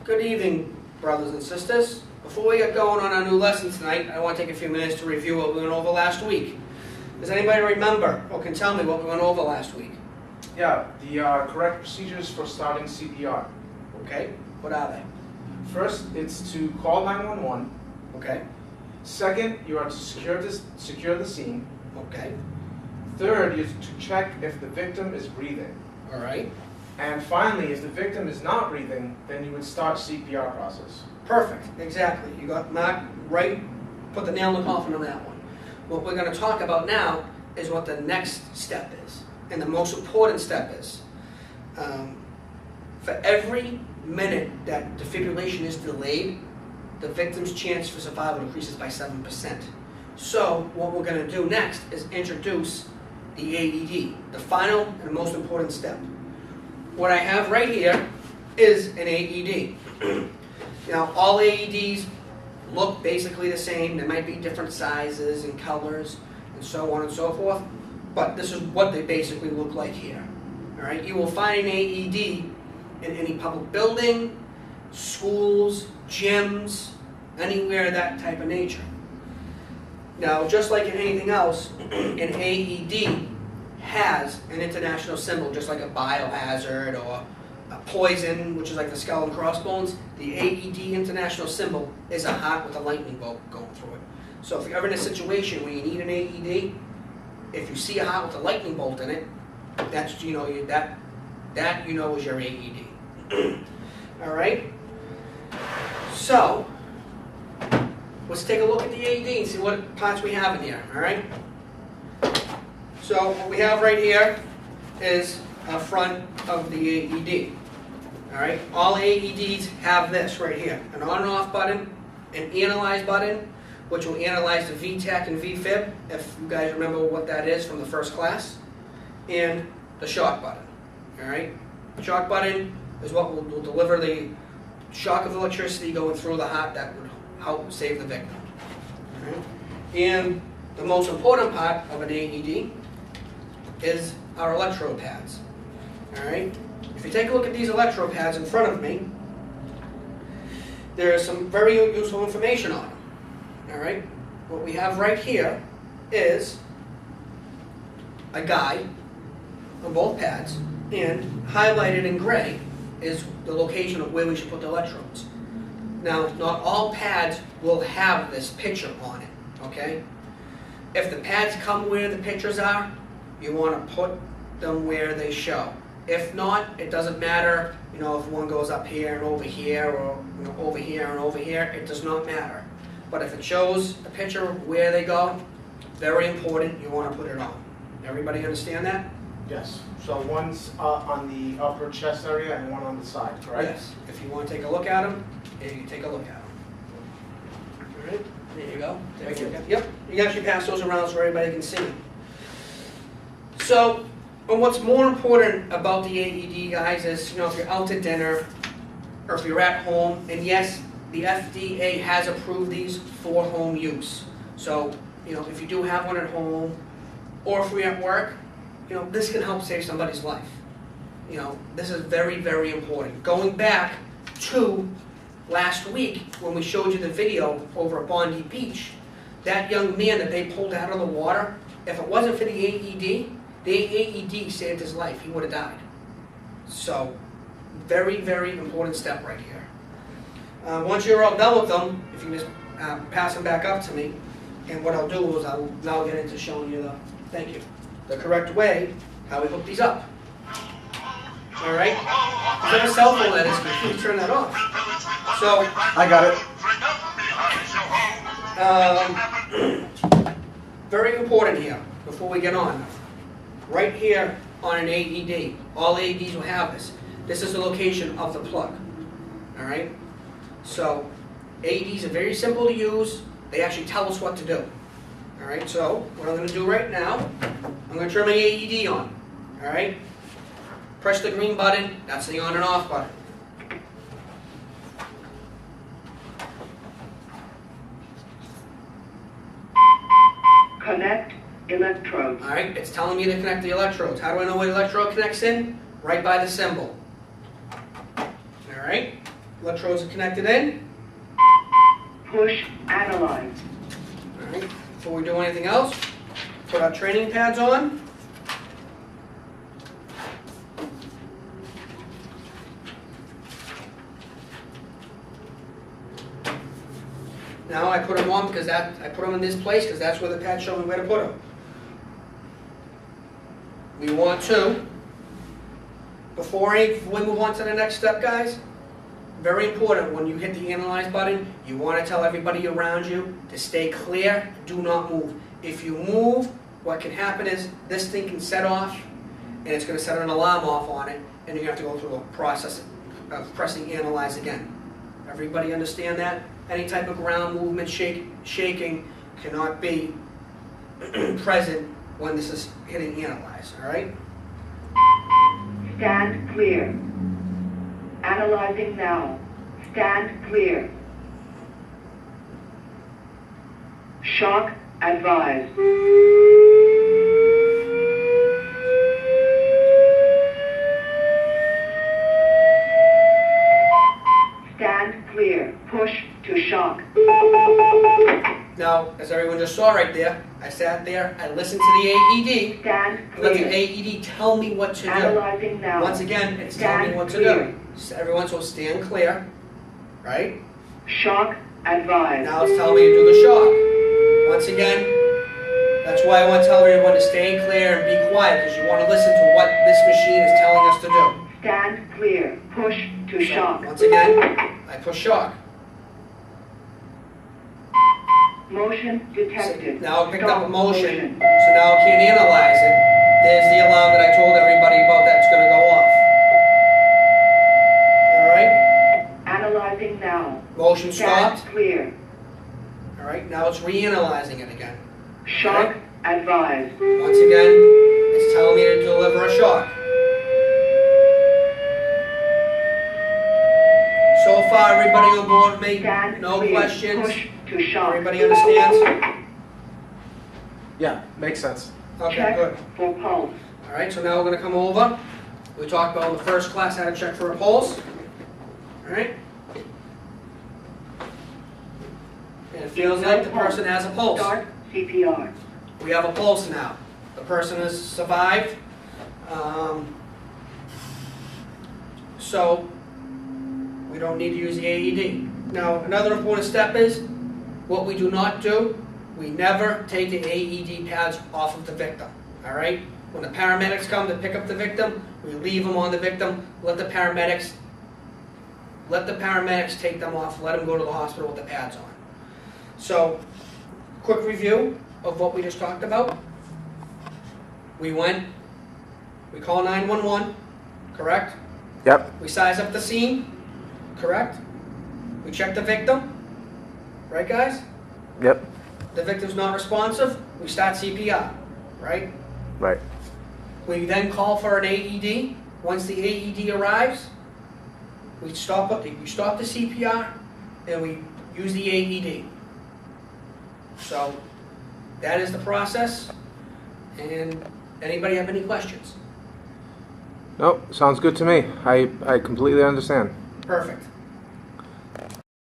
Good evening, brothers and sisters. Before we get going on our new lesson tonight, I want to take a few minutes to review what we went over last week. Does anybody remember or can tell me what we went over last week? Yeah, the correct procedures for starting CPR. Okay, what are they? First, it's to call 911. Okay, Second, you are to secure the scene. okay, Third, is to check if the victim is breathing. all right. And finally, if the victim is not breathing, then you would start CPR process. Perfect, exactly. You got Mark right, put the nail in the coffin on that one. What we're going to talk about now is what the next step is, and the most important step is. For every minute that defibrillation is delayed, the victim's chance for survival increases by 7%. So what we're going to do next is introduce the AED, the final and most important step. What I have right here is an AED. Now, all AEDs look basically the same. There might be different sizes and colors and so on and so forth, but this is what they basically look like here. All right, you will find an AED in any public building, schools, gyms, anywhere that type of nature. Now, just like in anything else, an AED has an international symbol, just like a biohazard or a poison, which is like the skull and crossbones. The AED international symbol is a heart with a lightning bolt going through it. So if you're ever in a situation where you need an AED, if you see a heart with a lightning bolt in it, that's that you know is your AED. All right. So let's take a look at the AED and see what parts we have in here. All right. So what we have right here is a front of the AED. All right. All AEDs have this right here: an on and off button, an analyze button, which will analyze the VTAC and VFib, if you guys remember what that is from the first class, and the shock button. All right. The shock button is what will deliver the shock of electricity going through the heart that would help save the victim. All right. And the most important part of an AED is our electrode pads. All right. If you take a look at these electrode pads in front of me, there is some very useful information on them. All right. What we have right here is a guide on both pads, and highlighted in gray is the location of where we should put the electrodes. Now, not all pads will have this picture on it, okay? If the pads come where the pictures are, you want to put them where they show. If not, it doesn't matter, if one goes up here and over here, or over here and over here, it does not matter. But if it shows a picture of where they go, very important, you want to put it on. Everybody understand that? Yes. So one's on the upper chest area and one on the side, correct? Yes. If you want to take a look at them, you can take a look at them. All right. There you go. Thank you. Yep. You can actually pass those around so everybody can see them. So, and what's more important about the AED, guys, is if you're out to dinner or if you're at home, and yes, the FDA has approved these for home use. So, if you do have one at home, or if we're at work, this can help save somebody's life. This is very, very important. Going back to last week when we showed you the video over at Bondi Beach, that young man that they pulled out of the water, if it wasn't for the AED saved his life. He would have died. So, very, very important step right here. Once you're all done with them, if you just pass them back up to me, and what I'll do is I'll now get into showing you the correct way how we hook these up. All right? If you have a cell phone that is, please turn that off. So I got it. Very important here before we get on. Right here on an AED, all AEDs will have this. This is the location of the plug. All right? So AEDs are very simple to use. They actually tell us what to do. All right, so what I'm going to do right now, I'm going to turn my AED on. All right, press the green button. That's the on and off button. Connect electrodes. All right, it's telling me to connect the electrodes. How do I know what electrode connects in? Right by the symbol. All right. Electrodes are connected in. Push analyze. Alright, before we do anything else, put our training pads on. Now I put them on because I put them in this place because that's where the pads show me where to put them. We want to, before we move on to the next step, guys, very important, when you hit the analyze button, you want to tell everybody around you to stay clear, do not move. If you move, what can happen is this thing can set off, and it's going to set an alarm off on it, and you're going to have to go through a process of pressing analyze again. Everybody understand that? Any type of ground movement, shaking cannot be present when this is hitting analyze, all right? Stand clear. Analyzing now. Stand clear. Shock advised. Stand clear. Push to shock. Now, as everyone just saw right there, I sat there, I listened to the AED, Stand let the clear. AED tell me what to do. Analyzing now. Once again, it's telling me what to do. So everyone's will stand clear, right? Shock advised. Now it's telling me to do the shock. Once again, that's why I want to tell everyone to stay clear and be quiet, because you want to listen to what this machine is telling us to do. Stand clear. Push to So, shock. once again, I push shock. Motion detected. Now it picked up a Stop motion, so now it can't analyze it. There's the alarm that I told everybody about that's going to go off. Alright? Analyzing now. Motion stopped. Stand clear. Alright, now it's reanalyzing it again. Shock advised. Once again, it's telling me to deliver a shock. So far, everybody on board with me? Stand No clear. questions? Push to shock. Everybody understands? Yeah, makes sense. Okay, Check good. for pulse. Alright, so now we're going to come over. We talked about in the first class how to check for a pulse. Alright? And it feels like the person has a pulse. Start CPR. We have a pulse now. The person has survived. So, we don't need to use the AED. Now, another important step is, what we do not do, we never take the AED pads off of the victim, all right? When the paramedics come to pick up the victim, we leave them on the victim, let the paramedics take them off, let them go to the hospital with the pads on. So, quick review of what we just talked about. We call 911, correct? Yep. We size up the scene, correct? We check the victim, right guys? Yep. The victim's not responsive, we start CPR, right? Right. We then call for an AED. Once the AED arrives, we stop the CPR and we use the AED. So that is the process. And anybody have any questions? Nope. Sounds good to me. I completely understand. Perfect.